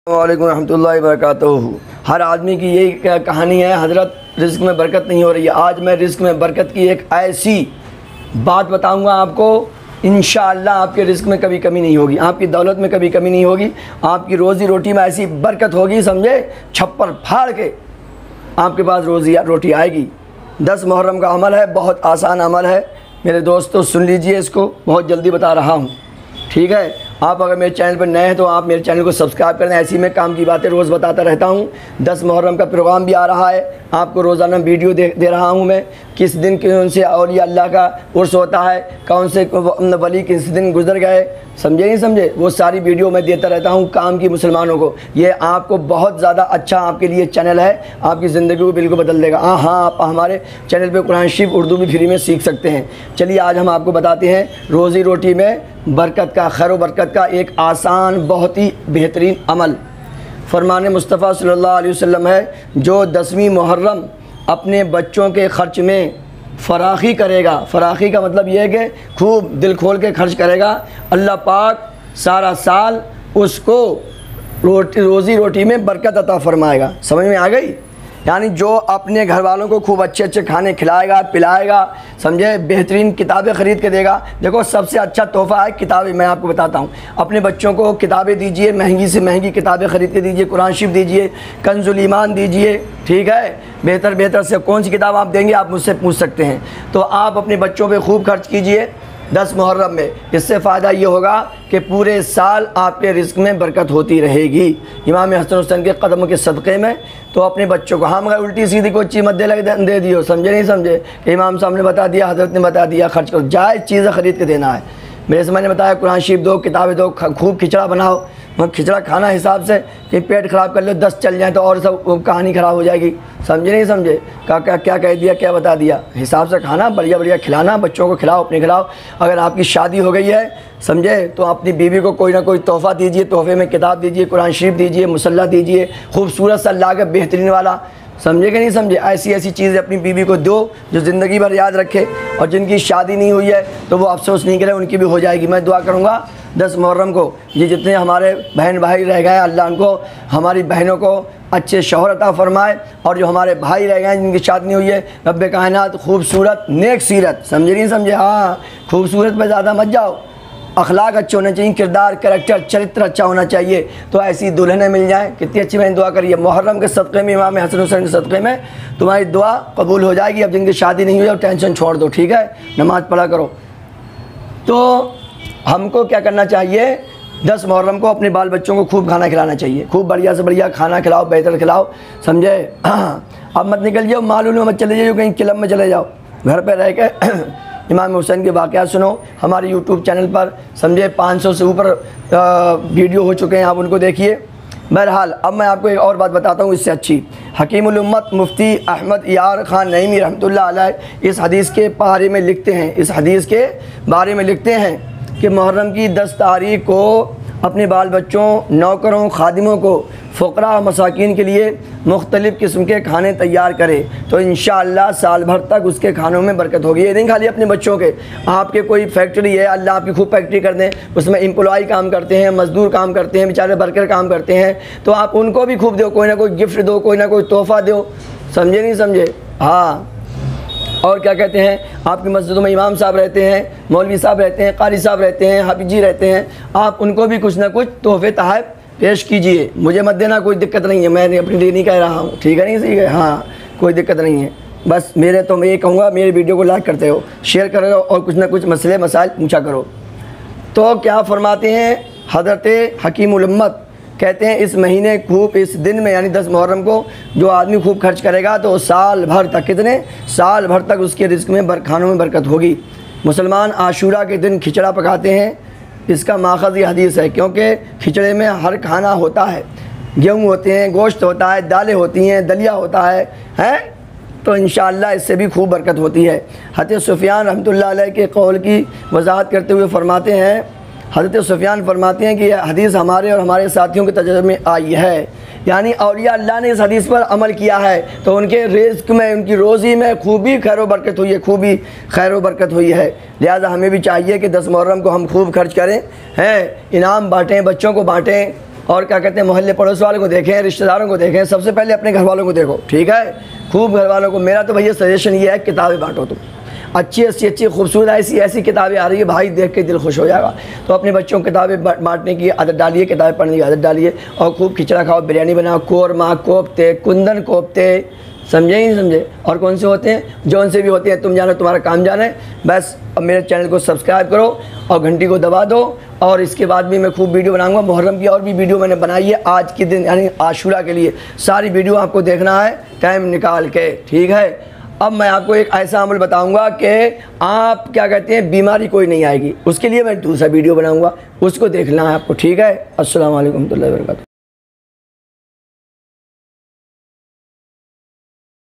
वालेकुम रहमतुल्लाहि व बरकातुहू। हर आदमी की यही कहानी है, हज़रत रिज़्क़ में बरकत नहीं हो रही है। आज मैं रिज़्क़ में बरकत की एक ऐसी बात बताऊंगा आपको, इंशाअल्लाह आपके रिज़्क़ में कभी कमी नहीं होगी, आपकी दौलत में कभी कमी नहीं होगी, आपकी रोज़ी रोटी में ऐसी बरकत होगी, समझे, छप्पर फाड़ के आपके पास रोटी आएगी। 10 मुहर्रम का अमल है, बहुत आसान अमल है मेरे दोस्तों, सुन लीजिए इसको, बहुत जल्दी बता रहा हूँ, ठीक है। आप अगर मेरे चैनल पर नए हैं तो आप मेरे चैनल को सब्सक्राइब कर दें, ऐसी मैं काम की बातें रोज़ बताता रहता हूँ। 10 मुहर्रम का प्रोग्राम भी आ रहा है, आपको रोज़ाना वीडियो दे रहा हूँ मैं, किस दिन कौन से औलिया अल्लाह का उर्स होता है, कौन से वली किस दिन गुजर गए, समझे नहीं समझे, वो सारी वीडियो मैं देता रहता हूँ काम की मुसलमानों को। ये आपको बहुत ज़्यादा अच्छा आपके लिए चैनल है, आपकी ज़िंदगी को बिल्कुल बदल देगा। हाँ, आप हमारे चैनल पे कुरान शरीफ उर्दू भी फ्री में सीख सकते हैं। चलिए आज हम आपको बताते हैं रोज़ी रोटी में बरकत का, खैर व बरकत का एक आसान बहुत ही बेहतरीन अमल। फरमान मुस्तफ़ा सल्लल्लाहु अलैहि वसल्लम है, जो 10वीं मुहर्रम अपने बच्चों के ख़र्च में फ़राखी करेगा, फ़राखी का मतलब ये है कि खूब दिल खोल के खर्च करेगा, अल्लाह पाक सारा साल उसको रोज़ी रोटी में बरकत अता फ़रमाएगा। समझ में आ गई? यानी जो अपने घर वालों को खूब अच्छे अच्छे खाने खिलाएगा पिलाएगा, समझे, बेहतरीन किताबें ख़रीद के देगा। देखो सबसे अच्छा तोहफ़ा है किताबें, मैं आपको बताता हूँ। अपने बच्चों को किताबें दीजिए, महंगी से महंगी किताबें ख़रीद के दीजिए, कुरान शरीफ दीजिए, कंजुल ईमान दीजिए, ठीक है। बेहतर से कौन सी किताब आप देंगे आप मुझसे पूछ सकते हैं। तो आप अपने बच्चों पर खूब खर्च कीजिए 10 मुहर्रम में, इससे फ़ायदा ये होगा कि पूरे साल आपके रिज़्क़ में बरकत होती रहेगी। इमाम हसन हुसैन के कदम के सदक़े में तो अपने बच्चों को, हाँ मगर उल्टी सीधी कोई चीज़ मत दे दियो, समझे नहीं समझे, कि इमाम साहब ने बता दिया, हज़रत ने बता दिया, खर्च करो, जायज़ चीज़ें ख़रीद के देना है। मेरे समय ने बताया कुरान शरीफ दो, किताबें दो, खूब खिचड़ा बनाओ, मगर खिचड़ा खाना हिसाब से कि पेट ख़राब कर लो, 10 चल जाए तो और सब कहानी ख़राब हो जाएगी, समझे नहीं समझे, क्या कह दिया, क्या बता दिया, हिसाब से खाना, बढ़िया बढ़िया खिलाना, बच्चों को खिलाओ, अपने खिलाओ। अगर आपकी शादी हो गई है, समझे, तो अपनी बीवी को कोई ना कोई तोहफ़ा दीजिए, तोहफ़े में किताब दीजिए, कुरान शरीफ दीजिए, मुसल्ला दीजिए, खूबसूरत सा ला के बेहतरीन वाला, समझे कि नहीं समझे। ऐसी चीज़ें अपनी बीवी को दो जो ज़िंदगी भर याद रखे, और जिनकी शादी नहीं हुई है तो वो अफसोस नहीं करे, उनकी भी हो जाएगी। मैं दुआ करूँगा 10 मुहर्रम को ये जितने हमारे बहन भाई रह गए, अल्लाह उनको, हमारी बहनों को अच्छे शौहर अता फ़रमाए, और जो हमारे भाई रह गए हैं जिनकी शादी नहीं हुई है, रब्बे कायनात खूबसूरत नेक सीरत, समझे नहीं समझे, हाँ खूबसूरत पर ज़्यादा मत जाओ, अखलाक अच्छे होने चाहिए, किरदार करैक्टर चरित्र अच्छा होना चाहिए, तो ऐसी दुल्हनें मिल जाएं। कितनी अच्छी मैंने दुआ करी है मुहर्रम के सदक़े में, इमाम हसन हुसैन के सदक़े में तुम्हारी दुआ कबूल हो जाएगी। अब जिनकी शादी नहीं हुई है टेंशन छोड़ दो, ठीक है, नमाज़ पढ़ा करो। तो हमको क्या करना चाहिए, 10 मुहर्रम को अपने बाल बच्चों को खूब खाना खिलाना चाहिए, खूब बढ़िया से बढ़िया खाना खिलाओ, बेहतर खिलाओ, समझे। अब मत निकल जाओ मालूम में, मत चले जाओ कहीं क्लब में चले जाओ, घर पे रह के इमाम हुसैन के वाक़यात सुनो। हमारे यूट्यूब चैनल पर, समझे, 500 से ऊपर वीडियो हो चुके हैं, आप उनको देखिए। बहरहाल अब मैं आपको एक और बात बताता हूँ इससे अच्छी। हकीमुल उम्मत मुफ्ती अहमद यार ख़ान नईमी रहमतुल्लाह अलैह इस हदीस के बारे में लिखते हैं, इस हदीस के बारे में लिखते हैं कि मुहर्रम की 10 तारीख़ को अपने बाल बच्चों, नौकरों, खादिमों को, फ़ुक़रा और मसाकीन के लिए मुख्तलिफ़ किस्म के खाने तैयार करें, तो इंशाअल्लाह साल भर तक उसके खानों में बरकत होगी। ये नहीं खाली अपने बच्चों के, आपके कोई फैक्ट्री है, अल्लाह आपकी खूब फैक्ट्री कर दें, उसमें एम्प्लॉय काम करते हैं, मज़दूर काम करते हैं, बेचारे वर्कर काम करते हैं, तो आप उनको भी खूब दो, कोई ना कोई गिफ्ट दो, कोई ना कोई तोहफ़ा दो, समझे नहीं समझे। हाँ, और क्या कहते हैं, आपकी मस्जिदों में इमाम साहब रहते हैं, मौलवी साहब रहते हैं, कारी साहब रहते हैं, हाफिज़ जी रहते हैं, आप उनको भी कुछ ना कुछ तोहफ़े तहफ़ पेश कीजिए। मुझे मत देना, कोई दिक्कत नहीं है, मैं अपनी लिए नहीं कह रहा हूँ, ठीक है, नहीं सही है, हाँ कोई दिक्कत नहीं है। बस मेरे तो मैं ये कहूँगा, मेरे वीडियो को लाइक करते हो, शेयर करो, और कुछ ना कुछ मसले मसाइल पूछा करो। तो क्या फरमाते हैं हज़रत हकीमुल उम्मत, कहते हैं इस महीने खूब, इस दिन में यानी 10 मुहर्रम को जो आदमी खूब खर्च करेगा तो साल भर तक, कितने साल भर तक उसके रिज़्क़ में खानों में बरकत होगी। मुसलमान आशूरा के दिन खिचड़ा पकाते हैं, इसका माखज़ ये हदीस है, क्योंकि खिचड़े में हर खाना होता है, गेहूँ होते हैं, गोश्त होता है, दालें होती हैं, दलिया होता है, तो इंशाअल्लाह इससे भी खूब बरकत होती है। हज़रत सुफ़ियान रहमतुल्लाह अलैह के कौल की वज़ाहत करते हुए फरमाते हैं, हज़रत सुफ़ियान फरमाते हैं कि यह हदीस हमारे और हमारे साथियों के तजुर्बे में आई है, यानी औलिया अल्लाह ने इस हदीस पर अमल किया है, तो उनके रिज़्क़ में, उनकी रोज़ी में खूबी खैर व बरकत हुई है, खूबी खैर व बरकत हुई है। लिहाजा हमें भी चाहिए कि 10 मुहर्रम को हम खूब खर्च करें, हैं, इनाम बाँटें, बच्चों को बाँटें, और क्या कहते हैं मोहल्ले पड़ोस वालों को देखें, रिश्तेदारों को देखें, सबसे पहले अपने घर वालों को देखो, ठीक है, खूब घर वालों को। मेरा तो भैया सजेशन ये है किताबें बांटो तुम, अच्छी खूबसूरत ऐसी किताबें आ रही है भाई, देख के दिल खुश हो जाएगा। तो अपने बच्चों को किताबें बांटने की आदत डालिए, किताबें पढ़ने की आदत डालिए, और खूब खिचड़ा खाओ, बिरयानी बनाओ, कोरमा, कोफ्ते, कुंदन कोफ्ते, समझे ही नहीं समझे, और कौन से होते हैं, जौन से भी होते हैं, तुम जानो, तुम्हारा काम जाने। बस अब मेरे चैनल को सब्सक्राइब करो और घंटी को दबा दो, और इसके बाद भी मैं खूब वीडियो बनाऊंगा। मुहर्रम की और भी वीडियो मैंने बनाई है आज के दिन यानी आशूरा के लिए, सारी वीडियो आपको देखना है टाइम निकाल के, ठीक है। अब मैं आपको एक ऐसा अमल बताऊंगा कि आप क्या कहते हैं बीमारी कोई नहीं आएगी, उसके लिए मैं दूसरा वीडियो बनाऊंगा, उसको देखना है आपको, ठीक है। अस्सलाम वालेकुम रहमतुल्लाहि व बरकातहू।